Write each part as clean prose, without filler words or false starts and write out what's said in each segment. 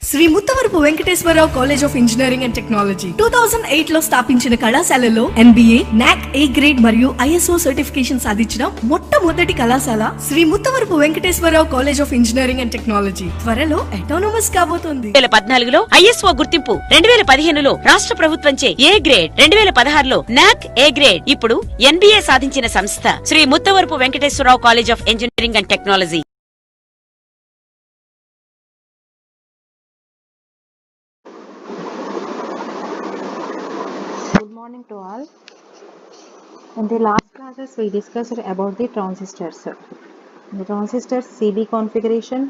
Shri Muttavarapu Venkateswara Rao college of engineering and technology 2008 లో స్థాపించిన కళాశాలలో ఎంబీఏ, నాక్ ఏ గ్రేడ్ మరియు ఐఎస్ఓ సర్టిఫికేషన్ సాధించిన మొట్టమొదటి కళాశాల Shri Muttavarapu Venkateswara Rao college of engineering and technology త్వరలో అటానమస్ కాబోతోంది. 2014లో ఐఎస్ఓ గుర్తింపు, 2015లో రాష్ట్ర ప్రభుత్వంచే ఏ గ్రేడ్, 2016లో నాక్ ఏ గ్రేడ్, ఇప్పుడు ఎన్బీఏ సాధించిన సంస్థ Shri Muttavarapu Venkateswara Rao college of engineering and technology. Good morning to all. In the last classes we discussed about the transistors. The transistors CB configuration,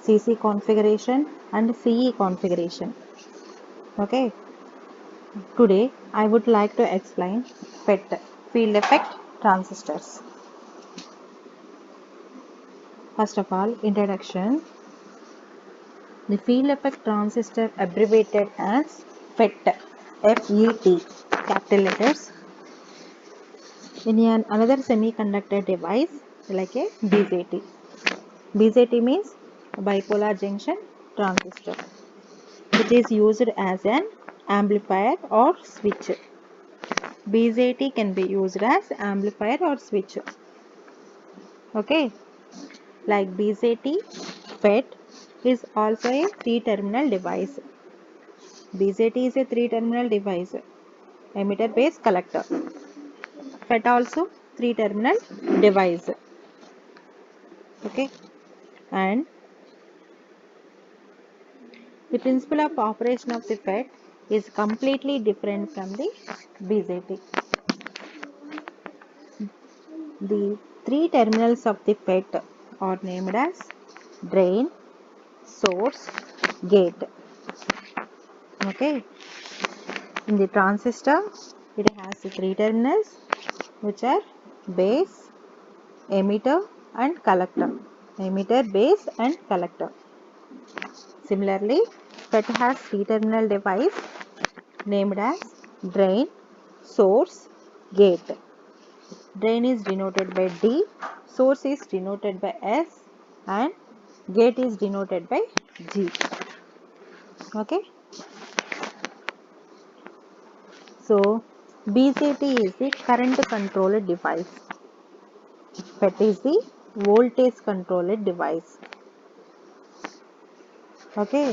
CC configuration and CE configuration. Okay. Today I would like to explain FET, field effect transistors. First of all, introduction. The field effect transistor abbreviated as FET, FET, capital letters, in another semiconductor device like a BJT. BJT means bipolar junction transistor. It is used as an amplifier or switch. BJT can be used as amplifier or switch. Okay, like BJT, FET is also a 3-terminal device. BJT is a 3-terminal device, emitter base collector. FET also 3-terminal device. Okay, and the principle of operation of the FET is completely different from the BJT. The 3 terminals of the FET are named as drain, source, gate. Okay, in the transistor it has 3 terminals which are base, emitter and collector. Emitter, base and collector. Similarly, FET has 3-terminal device named as drain, source, gate. Drain is denoted by D, source is denoted by S and gate is denoted by G. Okay. So, BJT is the current controlled device. FET is the voltage controlled device. Okay,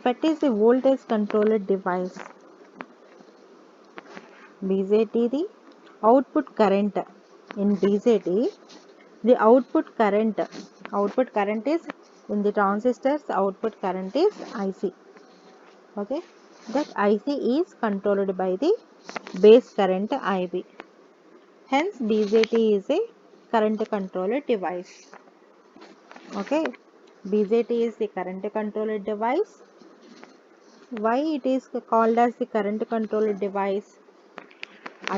FET is the voltage controlled device. BJT the output current. In BJT, the output current is in the transistors. Output current is IC. Okay, that IC is controlled by the base current IB. Hence, BJT is a current controlled device. Okay, BJT is the current controlled device. Why it is called as the current controlled device?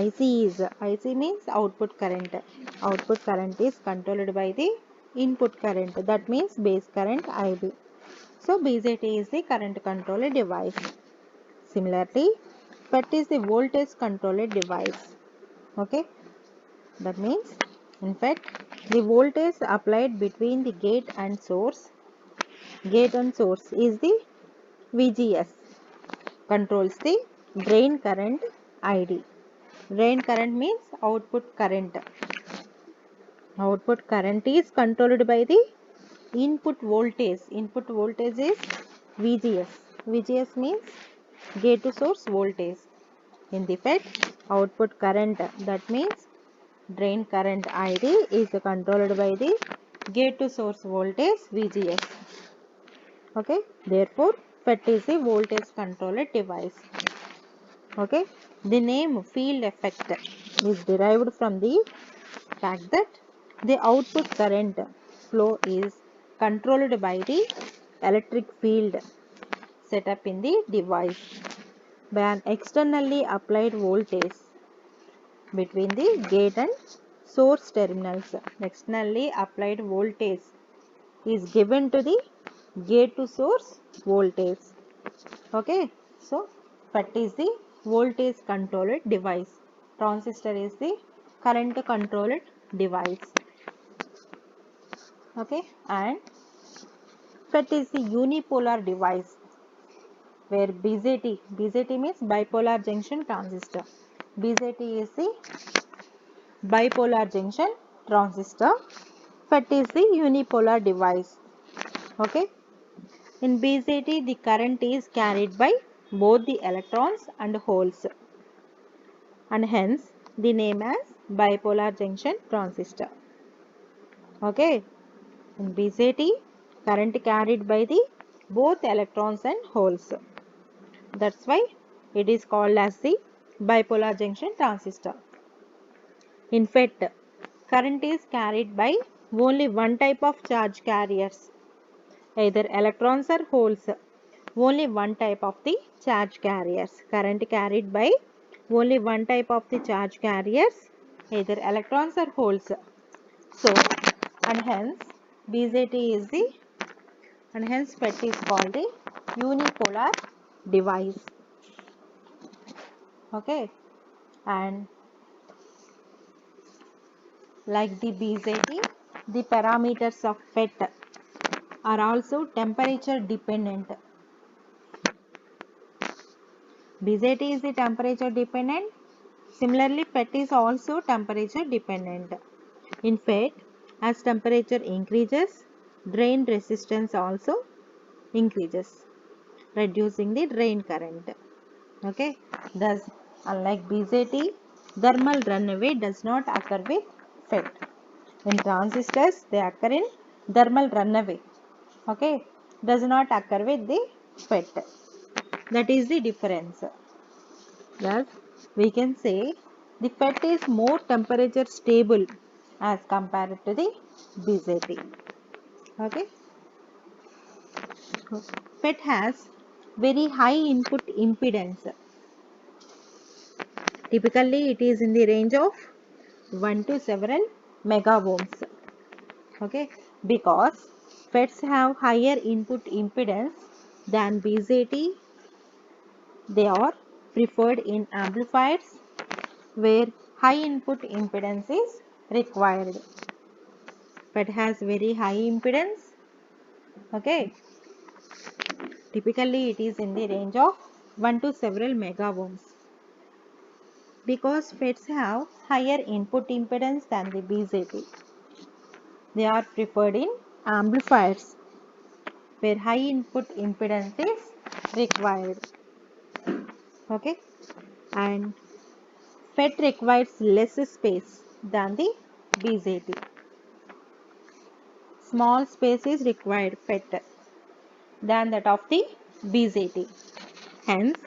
IC means output current. Output current is controlled by the input current. That means base current IB. So BJT is the current controlled device. Similarly, FET is the voltage controlled device. Okay, that means in FET the voltage applied between the gate and source is the VGS, controls the drain current ID. Drain current means output current. Output current is controlled by the input voltage. Input voltage is VGS. VGS means gate to source voltage. In the FET, output current, that means drain current ID, is controlled by the gate to source voltage VGS. Okay, therefore FET is a voltage controlled device. Okay, the name field effect is derived from the fact that the output current flow is controlled by the electric field set up in the device by an externally applied voltage between the gate and source terminals. Externally applied voltage is given to the gate to source voltage. Okay, so FET is the voltage controlled device. Transistor is the current controlled device. Okay, and FET is the unipolar device where BJT means bipolar junction transistor. BJT is the bipolar junction transistor. FET is the unipolar device. Okay. In BJT, the current is carried by both the electrons and holes, and hence the name as bipolar junction transistor. Okay. In BJT, current carried by the both electrons and holes. That's why it is called as the bipolar junction transistor. In FET, current is carried by only one type of charge carriers, either electrons or holes. Only one type of the charge carriers. Current carried by only one type of the charge carriers, either electrons or holes. So, and hence BJT is the, and hence FET is called the unipolar device. Okay. And like the BJT, the parameters of FET are also temperature dependent. BJT is the temperature dependent. Similarly, FET is also temperature dependent. In FET, as temperature increases, drain resistance also increases, reducing the drain current. Okay. Thus, unlike BJT, thermal runaway does not occur with FET. In transistors, they occur in thermal runaway. Okay. Does not occur with the FET. That is the difference. Thus, we can say the FET is more temperature stable as compared to the BJT. Okay. FET has very high input impedance. Typically, it is in the range of 1 to several mega ohms. Okay, because FETs have higher input impedance than BJT, they are preferred in amplifiers where high input impedance is required. FET has very high impedance. Okay, typically it is in the range of 1 to several mega ohms. Because FETs have higher input impedance than the BJT, they are preferred in amplifiers where high input impedance is required. Okay, and FET requires less space than the BJT. Small space is required FET than that of the BJT. Hence,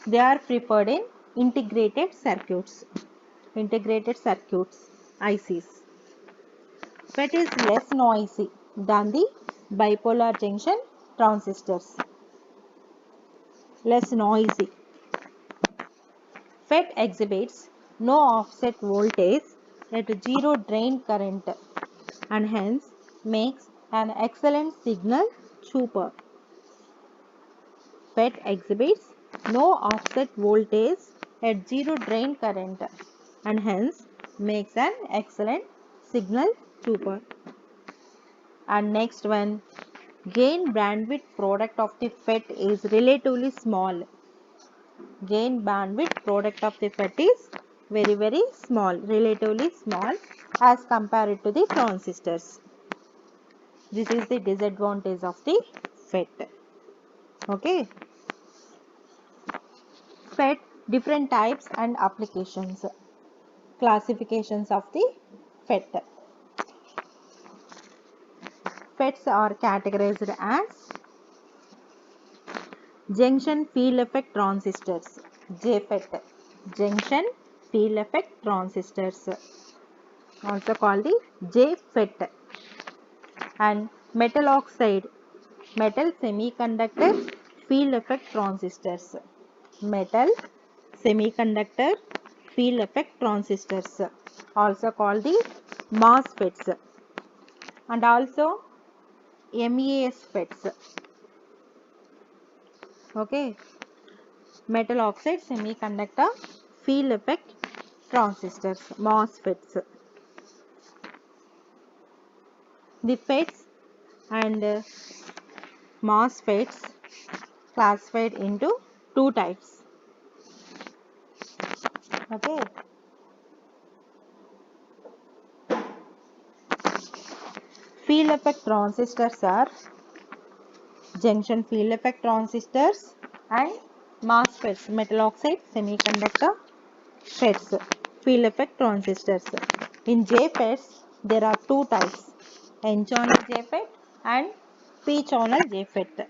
they are preferred in integrated circuits. ICs. FET is less noisy than the bipolar junction transistors. Less noisy. FET exhibits no offset voltage at zero drain current and hence makes an excellent signal trooper. FET exhibits no offset voltage at zero drain current and hence makes an excellent signal trooper. And next one, gain bandwidth product of the FET is relatively small. Gain bandwidth product of the FET is very small, relatively small as compared to the transistors. This is the disadvantage of the FET. Okay. FET, different types and applications. Classifications of the FET. FETs are categorized as junction field effect transistors, JFET, junction field effect transistors, also called the JFET, and metal oxide, metal semiconductor field effect transistors, metal semiconductor field effect transistors, also called the MOSFETs, and also MESFETs. Okay, metal oxide semiconductor field effect transistors, MOSFETs. The FETs and MOSFETs classified into two types. Okay. Field effect transistors are junction field effect transistors and MOSFETs, metal oxide semiconductor FETs, field effect transistors. In JFETs, there are two types, N-channel JFET and P-channel JFET.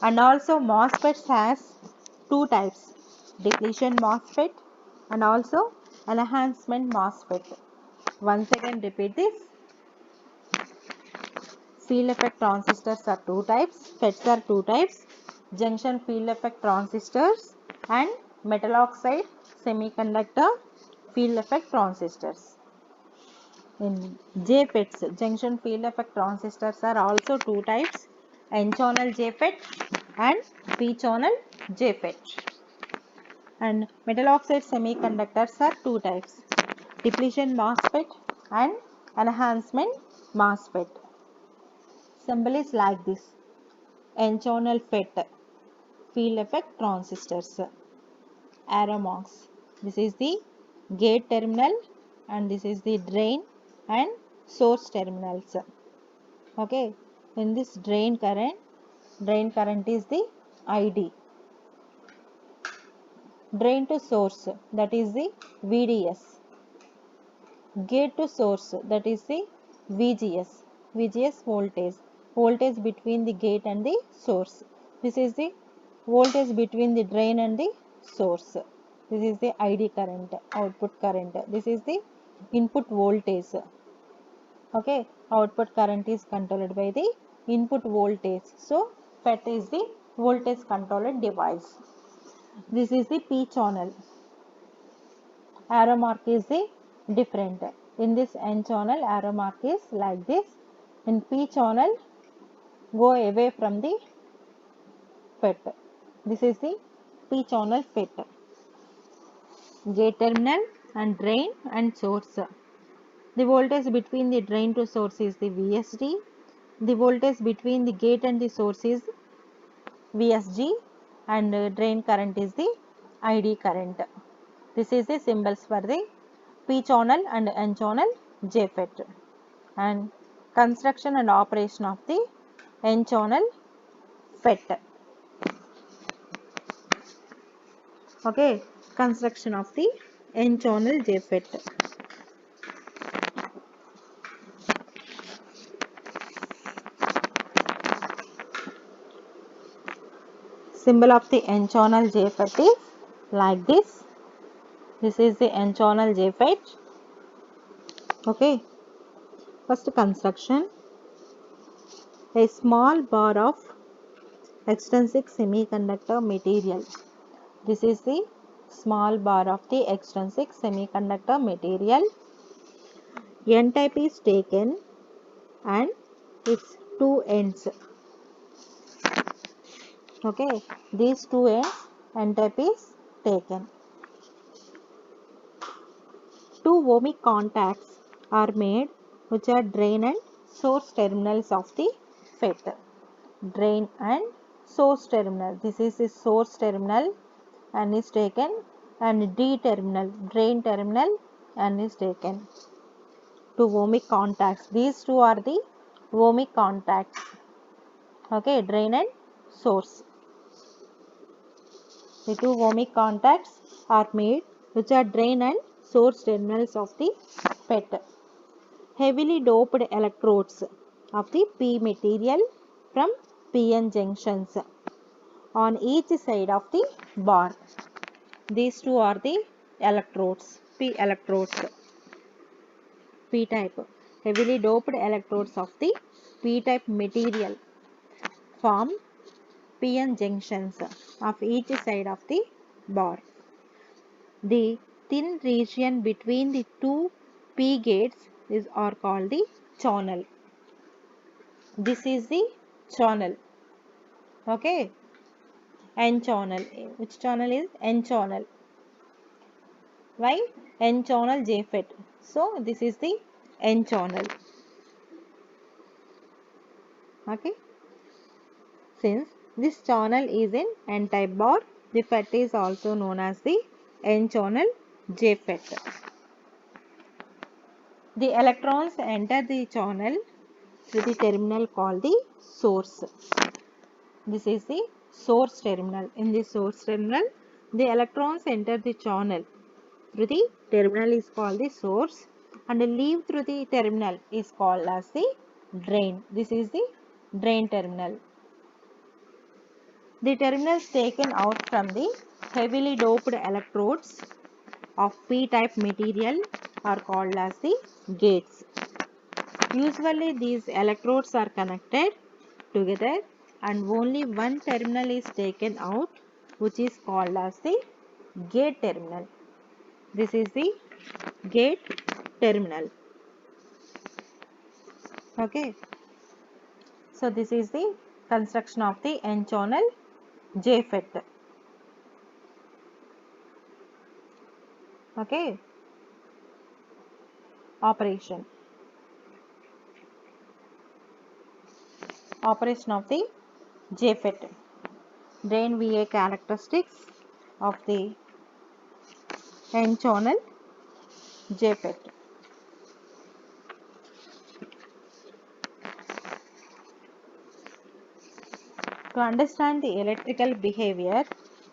And also MOSFETs has two types, depletion MOSFET and also enhancement MOSFET. Once again repeat this. Field effect transistors are two types, FETs are two types, junction field effect transistors and metal oxide semiconductor field effect transistors. In JFETs, junction field effect transistors are also two types, N-channel JFET and P-channel JFET. And metal oxide semiconductors are two types, depletion MOSFET and enhancement MOSFET. Symbol is like this, N-channel FET, field effect transistors, arrow marks. This is the gate terminal and this is the drain and source terminals. Okay, in this drain current is the ID. Drain to source, that is the VDS. Gate to source, that is the VGS. VGS voltage between the gate and the source. This is the voltage between the drain and the source. This is the ID current, output current. This is the input voltage. Okay, output current is controlled by the input voltage. So, FET is the voltage controlled device. This is the P channel. Arrow mark is the different. In this N channel, arrow mark is like this. In P channel, go away from the FET. This is the P channel FET. Gate terminal and drain and source. The voltage between the drain to source is the VSD. The voltage between the gate and the source is VSG and drain current is the ID current. This is the symbols for the P channel and N channel JFET and construction and operation of the N channel FET. Okay, construction of the N channel JFET. Symbol of the N channel JFET is like this. This is the N channel JFET. Okay. First construction. A small bar of extrinsic semiconductor material. This is the small bar of the extrinsic semiconductor material. N-type is taken and its two ends. Okay, these two ends, N-type is taken. Two ohmic contacts are made which are drain and source terminals of the FET. Drain and source terminal. This is the source terminal and is taken, and D terminal, drain terminal, and is taken. Two ohmic contacts. These two are the ohmic contacts. Okay, drain and source. The two ohmic contacts are made which are drain and source terminals of the FET. Heavily doped electrodes of the P material from PN junctions on each side of the bar. These two are the electrodes, P electrodes, P-type. Heavily doped electrodes of the P-type material form PN junctions of each side of the bar. The thin region between the two P gates are called the channel. This is the channel. Okay. N channel. Which channel is N channel? Why? N channel JFET. So this is the N channel. Okay. Since this channel is in n-type bar, the FET is also known as the n-channel JFET. The electrons enter the channel through the terminal called the source. This is the source terminal. In the source terminal, the electrons enter the channel through the terminal is called the source, and leave through the terminal is called as the drain. This is the drain terminal. The terminals taken out from the heavily doped electrodes of p-type material are called as the gates. Usually these electrodes are connected together and only one terminal is taken out, which is called as the gate terminal. This is the gate terminal. Okay. So this is the construction of the n-channel JFET. Okay. Operation of the JFET. Drain VA characteristics of the n-channel JFET. To understand the electrical behavior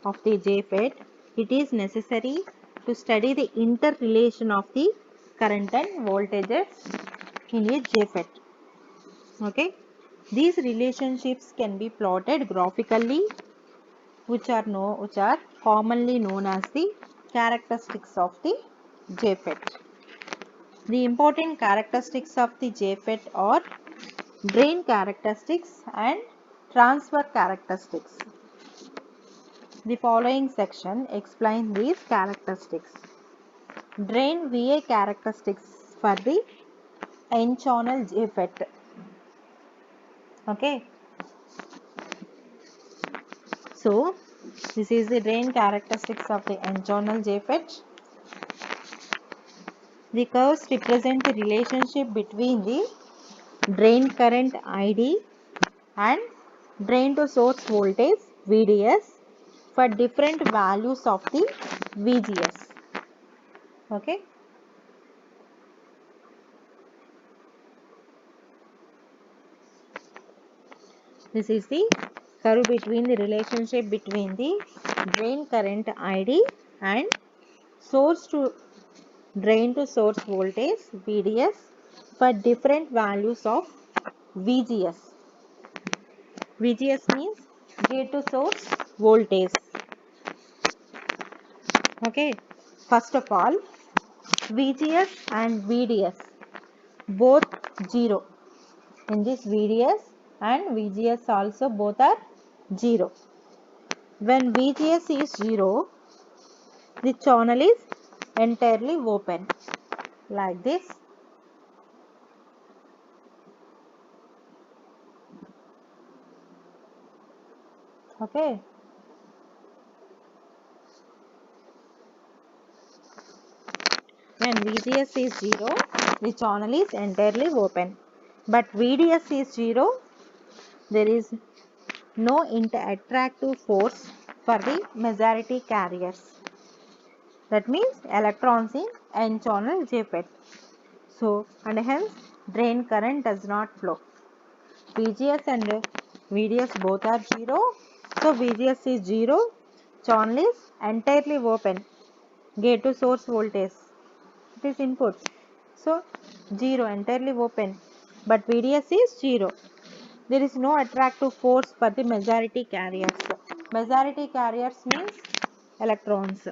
of the JFET, it is necessary to study the interrelation of the current and voltages in a JFET. Okay, these relationships can be plotted graphically, which are commonly known as the characteristics of the JFET. The important characteristics of the JFET are drain characteristics and transfer characteristics. The following section explains these characteristics. Drain VA characteristics for the n-channel JFET. Okay. So, this is the drain characteristics of the n-channel JFET. The curves represent the relationship between the drain current ID and drain to source voltage VDS for different values of the VGS. Okay. This is the curve between the relationship between the drain current ID and source to drain to source voltage VDS for different values of VGS. VGS means gate to source voltage. Okay. First of all, VGS and VDS both 0. In this VDS and VGS also both are 0. When VGS is 0, the channel is entirely open like this. Okay. When VGS is 0, the channel is entirely open. But VDS is 0, there is no attractive force for the majority carriers. That means electrons in n-channel JFET. So, and hence drain current does not flow. VGS and VDS both are 0. So, VGS is 0. Channel is entirely open. Gate to source voltage. It is input. So, 0 entirely open. But VDS is 0. There is no attractive force for the majority carriers. Majority carriers means electrons.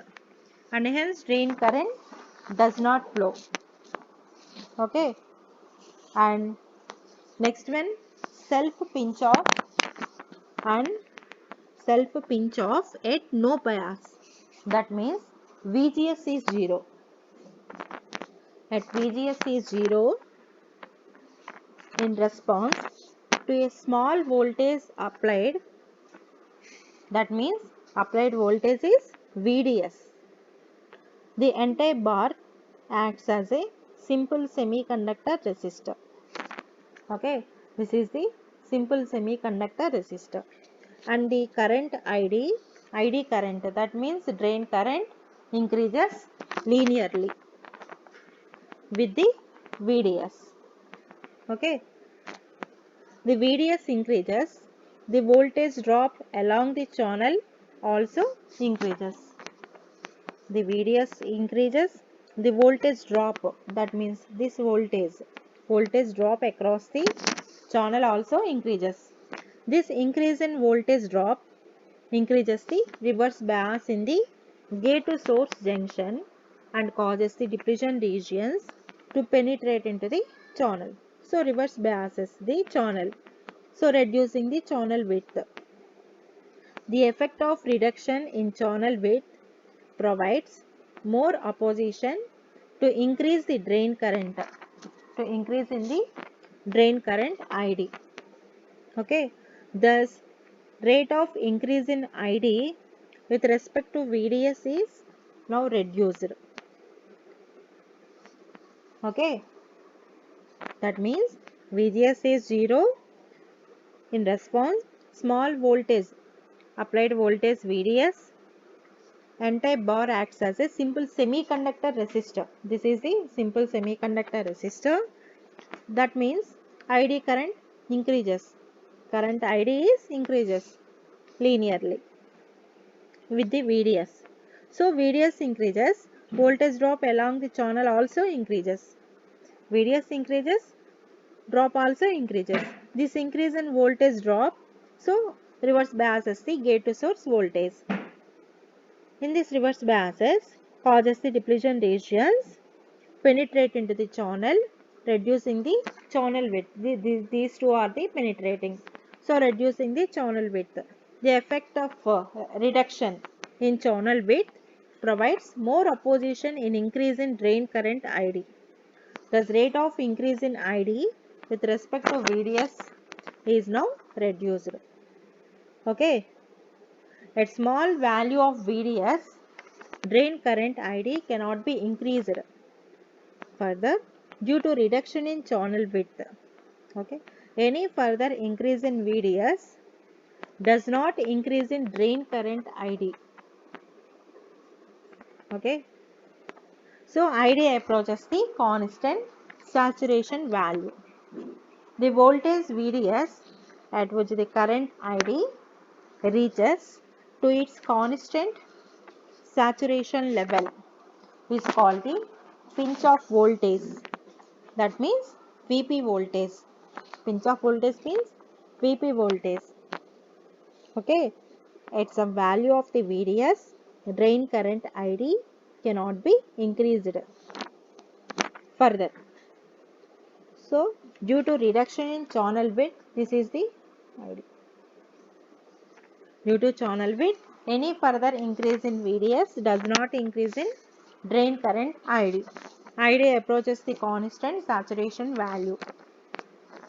And hence drain current does not flow. Okay. And next one, self pinch off and self pinch off at no bias. That means VGS is 0. At VGS is 0, in response to a small voltage applied, that means applied voltage is VDS. The entire bar acts as a simple semiconductor resistor. Okay, this is the simple semiconductor resistor. And the current ID current, that means drain current increases linearly with the VDS. Okay, the VDS increases, the voltage drop along the channel also increases. The VDS increases, the voltage drop, that means this voltage drop across the channel also increases. This increase in voltage drop increases the reverse bias in the gate to source junction and causes the depletion regions to penetrate into the channel. So reverse biases the channel, so reducing the channel width. The effect of reduction in channel width provides more opposition to increase the drain current, to increase in the drain current ID. Okay, thus rate of increase in ID with respect to VDS is now reduced. Okay, that means VGS is 0. In response, small voltage, applied voltage VDS, N-type bar acts as a simple semiconductor resistor. This is the simple semiconductor resistor. That means ID current increases. Current ID is increases linearly with the VDS. So VDS increases, voltage drop along the channel also increases. VDS increases, drop also increases. This increase in voltage drop, so reverse biases the gate to source voltage. In this reverse biases, causes the depletion regions penetrate into the channel, reducing the channel width. These two are the penetrating. So reducing the channel width. The effect of reduction in channel width provides more opposition in increase in drain current ID. Thus rate of increase in ID with respect to VDS is now reduced. Okay. At small value of VDS, drain current ID cannot be increased further due to reduction in channel width. Okay. Any further increase in VDS does not increase in drain current ID. Okay. So ID approaches the constant saturation value. The voltage VDS at which the current ID reaches to its constant saturation level is called the pinch off voltage. That means VP voltage. Pinch off voltage means VP voltage. Okay. At some value of the VDS, drain current ID cannot be increased further. So, due to reduction in channel width, this is the ID. Due to channel width, any further increase in VDS does not increase in drain current ID. ID approaches the constant saturation value.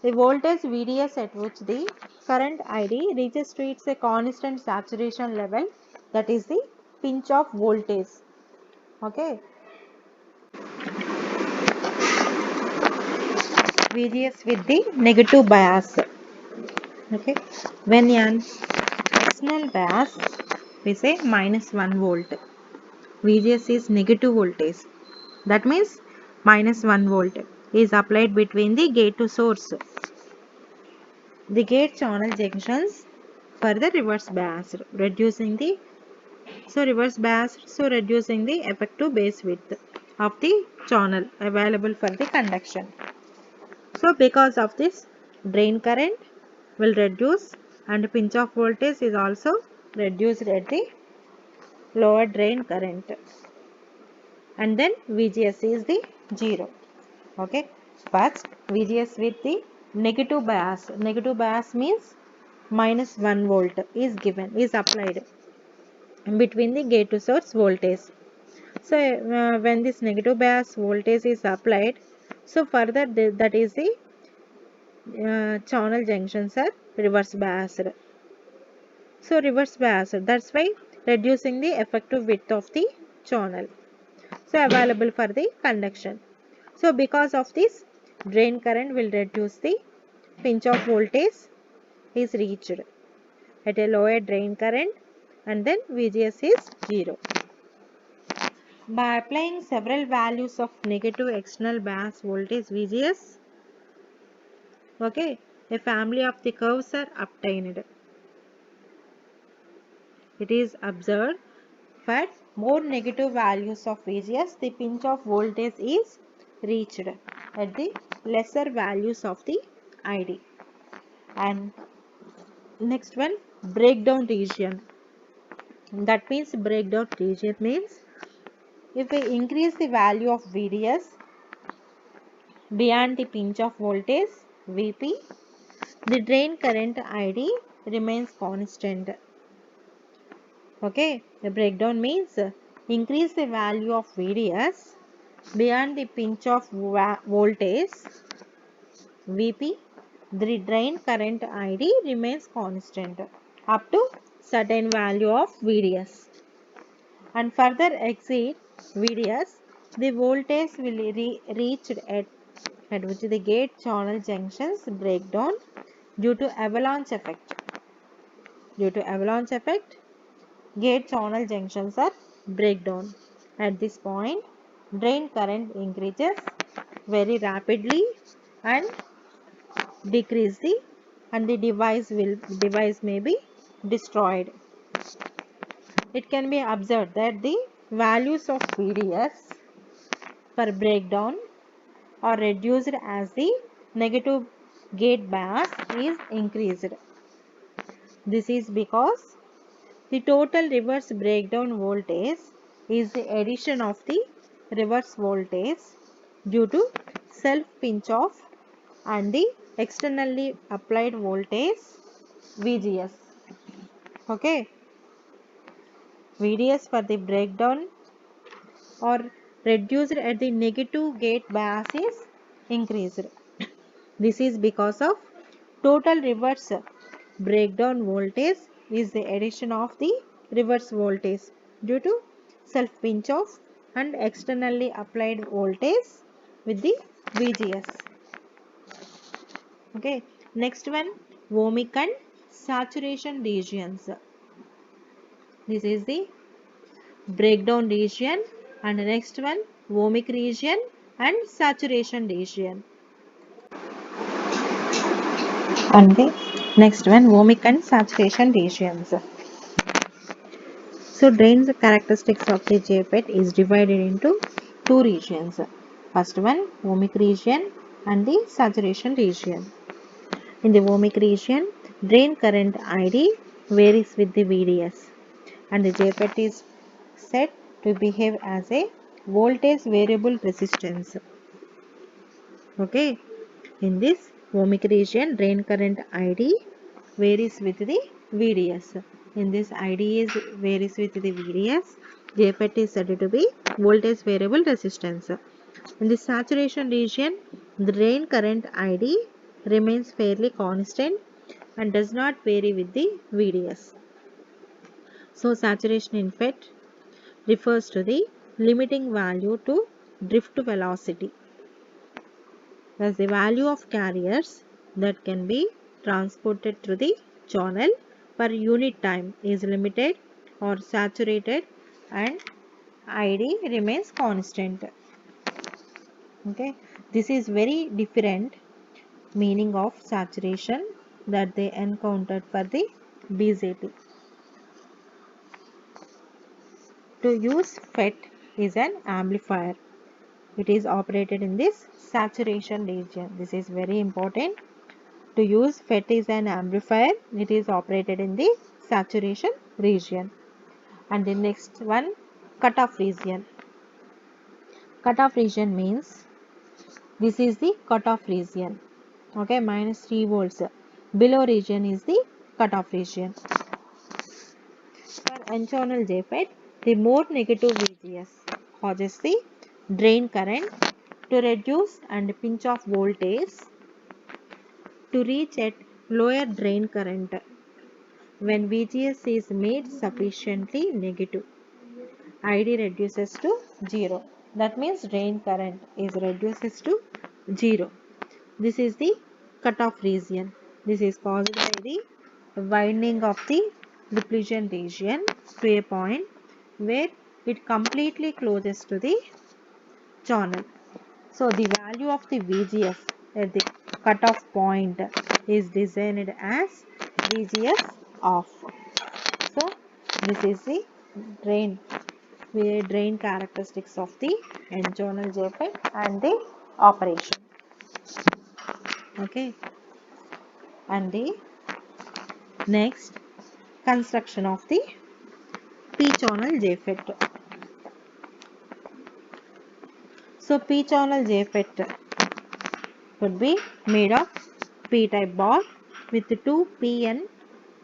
The voltage VDS at which the current ID reaches to its a constant saturation level, that is the pinch off voltage. Okay. VGS with the negative bias. Okay. When an external bias, we say -1 volt. VGS is negative voltage. That means -1 volt is applied between the gate to source. The gate channel junctions further reverse biased, reducing the reducing the effective base width of the channel available for the conduction. So because of this, drain current will reduce and pinch off voltage is also reduced at the lower drain current. And then VGS is the 0. Okay. First VGS with the negative bias. Negative bias means -1 volt is given, is applied between the gate to source voltage. So when this negative bias voltage is applied, so further that is the channel junctions are reverse biased. So reverse biased, that's why reducing the effective width of the channel, so available for the conduction. So because of this, drain current will reduce the pinch off voltage is reached at a lower drain current, and then VGS is 0. By applying several values of negative external bias voltage VGS, okay, a family of the curves are obtained. It is observed for more negative values of VGS, the pinch of voltage is reached at the lesser values of the ID. And next one, breakdown region. That means breakdown region means if we increase the value of VDS beyond the pinch of voltage VP, the drain current ID remains constant. Okay, the breakdown means increase the value of VDS beyond the pinch of voltage VP, the drain current ID remains constant up to certain value of VDS, and further exceed VDS, the voltage will reach at which the gate channel junctions break down due to avalanche effect. Due to avalanche effect, gate channel junctions are breakdown. At this point, drain current increases very rapidly and decrease the and the device may be destroyed. It can be observed that the values of VDS for breakdown are reduced as the negative gate bias is increased. This is because the total reverse breakdown voltage is the addition of the reverse voltage due to self pinch off and the externally applied voltage VGS. Okay, VDS for the breakdown or reduced at the negative gate bias is increased. This is because of total reverse breakdown voltage is the addition of the reverse voltage due to self pinch off and externally applied voltage with the VGS. Okay, next one, ohmic and saturation regions. This is the breakdown region, and the next one, ohmic region and saturation region. And the next one, ohmic and saturation regions. So drain characteristics of the JFET is divided into two regions. First one, ohmic region and the saturation region. In the ohmic region, drain current ID varies with the VDS, and the JFET is said to behave as a voltage variable resistance. Okay, in this ohmic region, drain current ID varies with the VDS. In this ID is varies with the VDS, JFET is said to be voltage variable resistance. In the saturation region, the drain current ID remains fairly constant and does not vary with the VDS. So saturation in FET refers to the limiting value to drift velocity. Thus the value of carriers that can be transported through the channel per unit time is limited or saturated, and ID remains constant. Okay, this is very different meaning of saturation that they encountered for the BJT. To use FET is an amplifier. It is operated in this saturation region. This is very important. To use FET is an amplifier. It is operated in the saturation region. And the next one, cutoff region. Cutoff region means this is the cutoff region. Okay, minus 3 volts. Below region is the cutoff region. For N-channel JFET, the more negative VGS causes the drain current to reduce and pinch off voltage to reach at lower drain current. When VGS is made sufficiently negative, ID reduces to 0. That means drain current is reduces to 0. This is the cutoff region. This is caused by the widening of the repletion region to a point where it completely closes to the channel. So the value of the VGS at the cutoff point is designed as VGS off. So this is the drain characteristics of the N-channel JFET and the operation. Okay, and the next construction of the P-channel JFET. So P-channel JFET could be made of P-type bar with two P and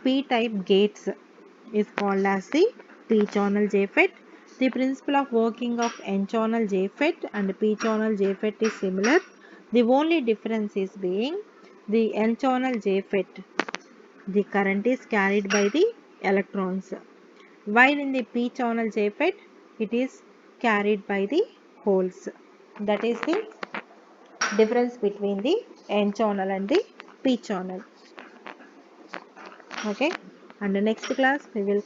P-type gates is called as the P-channel JFET. The principle of working of N-channel JFET and P-channel JFET is similar. The only difference is being the N-channel JFET, the current is carried by the electrons, while in the P-channel JFET it is carried by the holes. That is the difference between the N-channel and the P-channel. Okay, and the next class we will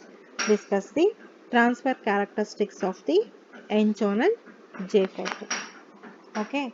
discuss the transfer characteristics of the N-channel JFET. Okay.